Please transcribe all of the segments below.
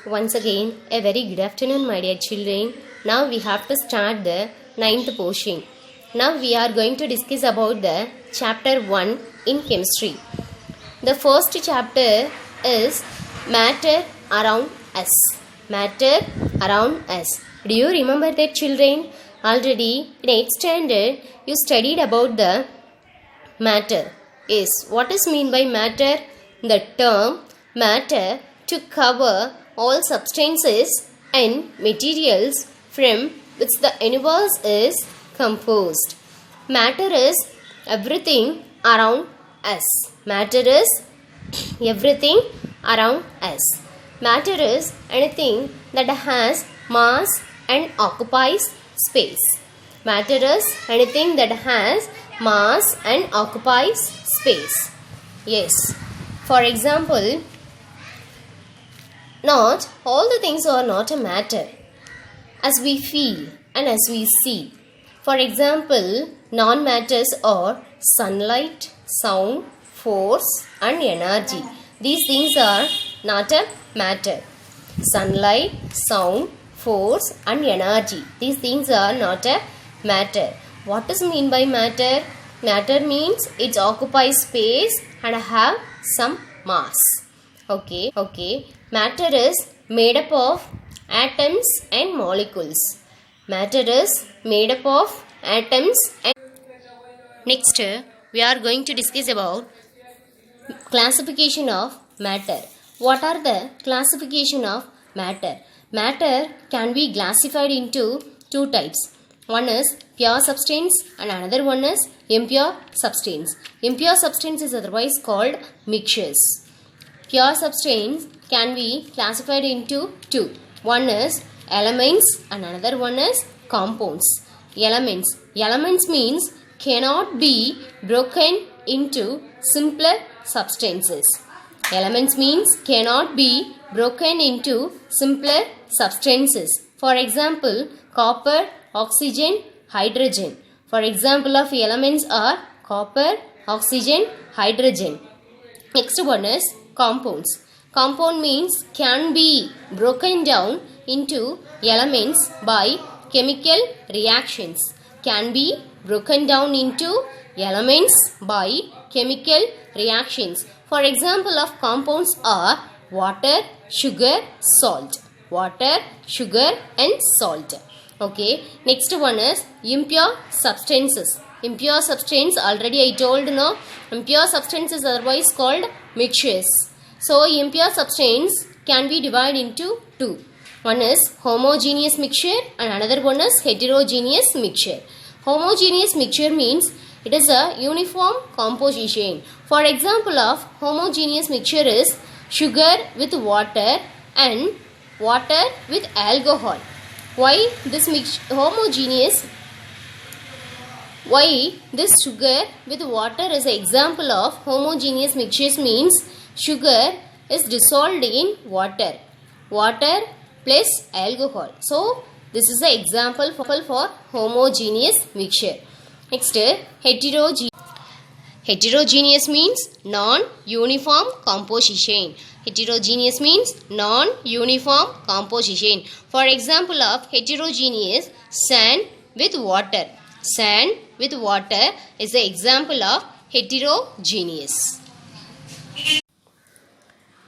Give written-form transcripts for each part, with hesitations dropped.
Once again, a very good afternoon, my dear children. Now we have to start the 9th portion. Now we are going to discuss about the chapter 1 in chemistry. The first chapter is matter around us. Matter around us. Do you remember that, children? Already in 8th standard, you studied about the matter. Yes, what is mean by matter? The term matter to cover all substances and materials from which the universe is composed. Matter is everything around us. Matter is everything around us. Matter is anything that has mass and occupies space. Matter is anything that has mass and occupies space. Yes. For example, not all the things are not a matter as we feel and as we see. For example, non-matters are sunlight, sound, force and energy. These things are not a matter. Sunlight, sound, force and energy. These things are not a matter. What does mean by matter? Matter means it occupies space and have some mass. Okay. Matter is made up of atoms and molecules. Matter is made up of atoms and... Next, we are going to discuss about classification of matter. What are the classification of matter? Matter can be classified into two types. One is pure substance and another one is impure substance. Impure substance is otherwise called mixtures. Pure substance can be classified into two. One is elements and another one is compounds. Elements. Elements means cannot be broken into simpler substances. Elements means cannot be broken into simpler substances. For example, copper, oxygen, hydrogen. For example of elements are copper, oxygen, hydrogen. Next one is compounds. Compound means can be broken down into elements by chemical reactions. Can be broken down into elements by chemical reactions. For example of compounds are water, sugar, salt. Water, sugar and salt. Okay. Next one is impure substances. Impure substance, already I told, no? Impure substance is otherwise called mixtures. So, impure substance can be divided into two. One is homogeneous mixture and another one is heterogeneous mixture. Homogeneous mixture means it is a uniform composition. For example of homogeneous mixture is sugar with water and water with alcohol. Why this homogeneous? Why this sugar with water is an example of homogeneous mixtures means sugar is dissolved in water. Water plus alcohol. So, this is an example for homogeneous mixture. Next, heterogeneous. Heterogeneous means non-uniform composition. Heterogeneous means non-uniform composition. For example of heterogeneous, sand with water. Sand with water is the example of heterogeneous.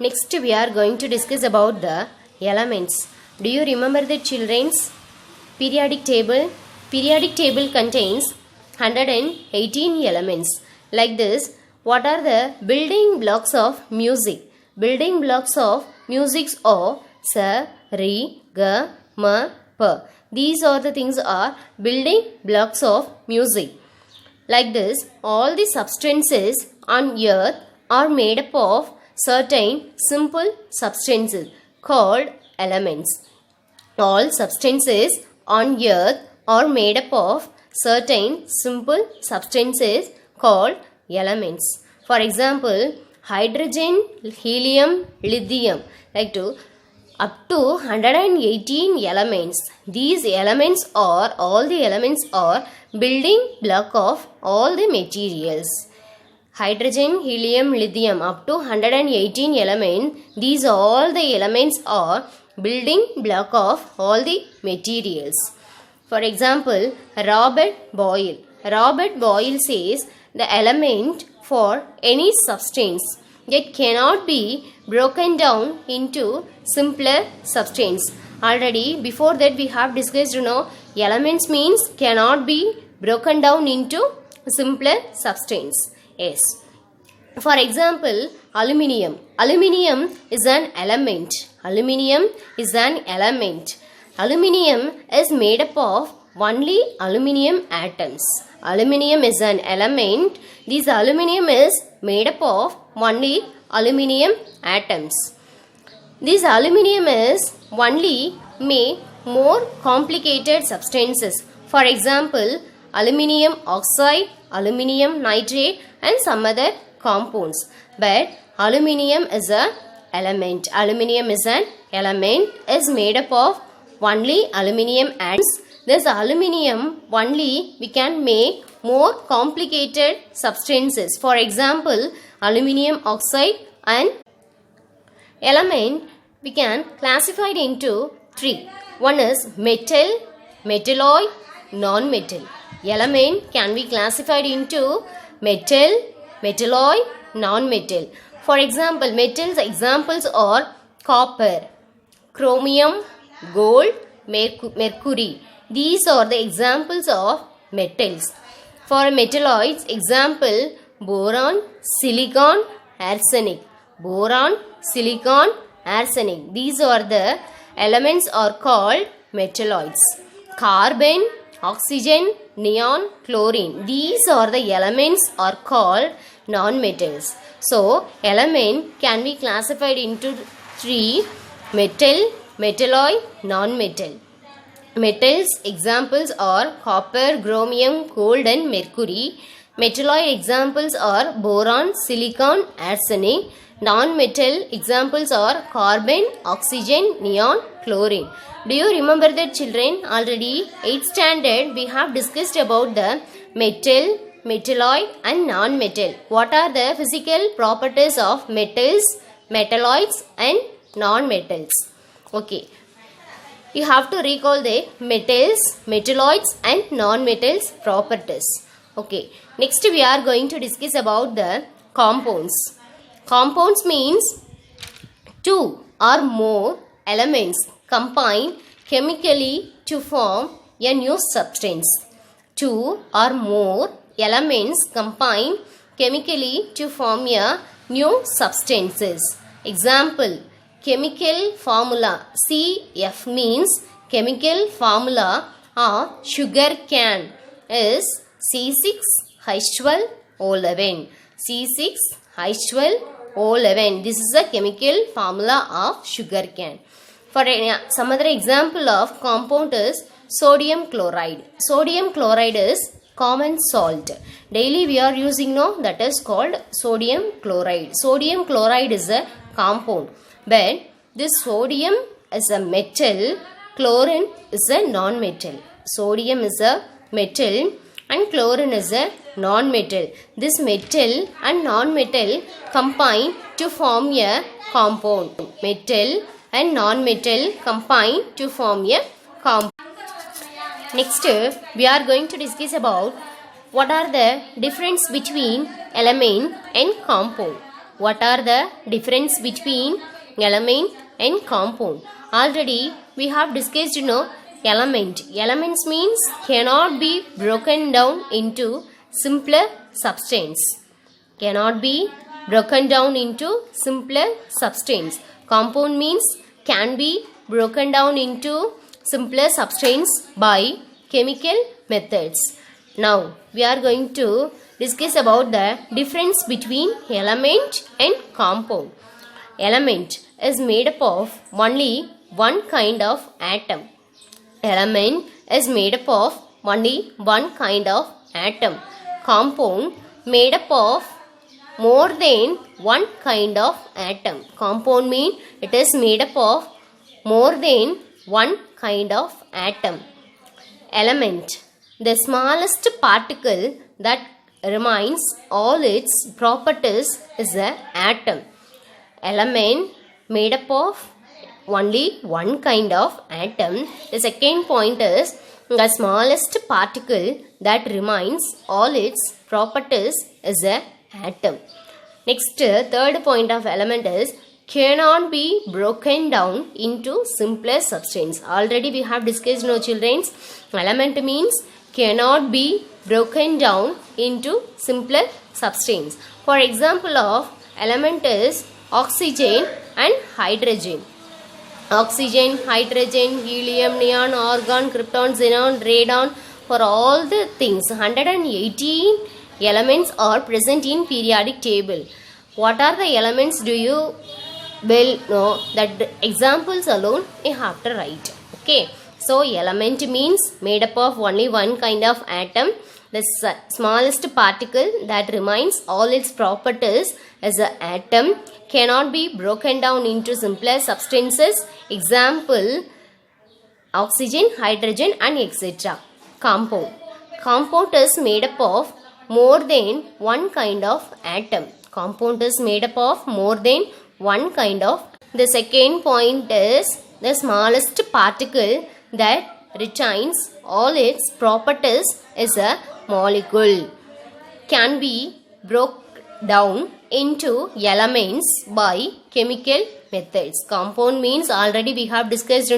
Next, we are going to discuss about the elements. Do you remember the children's periodic table? Periodic table contains 118 elements. Like this, what are the building blocks of music? Building blocks of music are sa, re, ga, ma, pa. These are the things are building blocks of music. Like this, all the substances on earth are made up of certain simple substances called elements. All substances on earth are made up of certain simple substances called elements. For example, hydrogen, helium, lithium. Up to 118 elements. These elements are, all the elements are building block of all the materials. Hydrogen, helium, lithium, up to 118 elements. These all the elements are building block of all the materials. For example, Robert Boyle. Robert Boyle says the element for any substance yet cannot be broken down into simpler substance. Already before that we have discussed, elements means cannot be broken down into simpler substance. Yes. For example, aluminium. Aluminium is an element. Aluminium is an element. Aluminium is made up of only aluminium atoms. Aluminium is an element. This aluminium is made up of only aluminium atoms. This aluminium is only make more complicated substances. For example, aluminium oxide, aluminium nitrate and some other compounds. But aluminium is an element. Aluminium is an element is made up of only aluminium atoms. This aluminium only we can make more complicated substances. For example, aluminium oxide and element we can classify it into three. One is metal, metalloid, non-metal. Element can be classified into metal, metalloid, non-metal. For example, metals examples are copper, chromium, gold, mercury. These are the examples of metals. For metalloids, example boron, silicon, arsenic. Boron, silicon, arsenic. These are the elements are called metalloids. Carbon, oxygen, neon, chlorine. These are the elements are called non-metals. So, element can be classified into three: metal, metalloid, non-metal. Metals examples are copper, chromium, gold and mercury. Metalloid examples are boron, silicon, arsenic. Non-metal examples are carbon, oxygen, neon, chlorine. Do you remember that, children? Already 8th standard we have discussed about the metal, metalloid and non-metal. What are the physical properties of metals, metalloids and non-metals? Okay. You have to recall the metals, metalloids and non-metals properties. Okay. Next we are going to discuss about the compounds. Compounds means two or more elements combine chemically to form a new substance. Two or more elements combine chemically to form a new substances. Example, chemical formula. CF means chemical formula of sugar cane is C6H12O11. C6H12O11. This is a chemical formula of sugar cane. For some other example of compound is sodium chloride. Sodium chloride is common salt. Daily we are using, that is called sodium chloride. Sodium chloride is a compound. But this sodium is a metal, chlorine is a non-metal. Sodium is a metal and chlorine is a non-metal. This metal and non-metal combine to form a compound. Metal and non-metal combine to form a compound. Next, we are going to discuss about what are the difference between element and compound. What are the difference between element and compound? Already we have discussed, element. Elements means cannot be broken down into simpler substance. Cannot be broken down into simpler substance. Compound means can be broken down into simpler substance by chemical methods. Now we are going to discuss about the difference between element and compound. Element is made up of only one kind of atom. Element is made up of only one kind of atom. Compound made up of more than one kind of atom. Compound means it is made up of more than one kind of atom. Element, the smallest particle that remains all its properties is an atom. Element made up of only one kind of atom. The second point is the smallest particle that remains all its properties is a atom. Next, third point of element is cannot be broken down into simpler substance. Already we have discussed, no children. Element means cannot be broken down into simpler substance. For example of element is oxygen and hydrogen. Oxygen, hydrogen, helium, neon, argon, krypton, xenon, radon, for all the things 118 elements are present in periodic table. What are the elements? Do you well know that the examples alone you have to write. Okay. So element means made up of only one kind of atom. The smallest particle that remains all its properties as an atom, cannot be broken down into simpler substances. Example, oxygen, hydrogen and etc. Compound. Compound is made up of more than one kind of atom. Compound is made up of more than one kind of. The second point is the smallest particle that retains all its properties is a molecule. Can be broken down into elements by chemical methods. Compound means already we have discussed,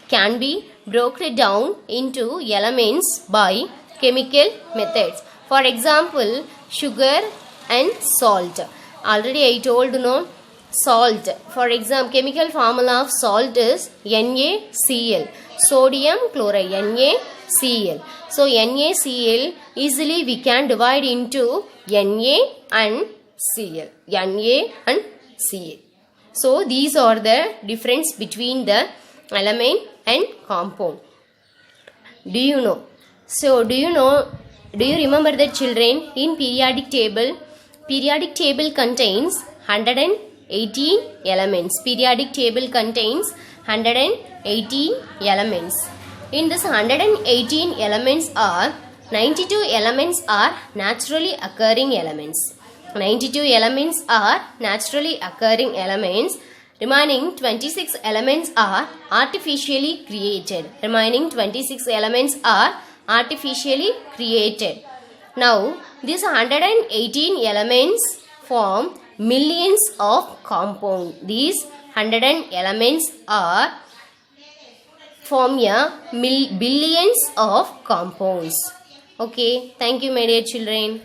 can be broken down into elements by chemical methods. For example, sugar and salt. Already I told, salt. For example, chemical formula of salt is NaCl. Sodium chloride, NaCl. So NaCl easily we can divide into Na and Cl. Na and Cl. So these are the difference between the element and compound. Do you know? So do you remember the children in periodic table? Periodic table contains 118 elements. Periodic table contains 118 elements. In this 118 elements are 92 elements are naturally occurring elements. 92 elements are naturally occurring elements. Remaining 26 elements are artificially created. Remaining 26 elements are artificially created. Now, these 118 elements form millions of compounds. These 100 elements are form billions of compounds. Okay, thank you my dear children.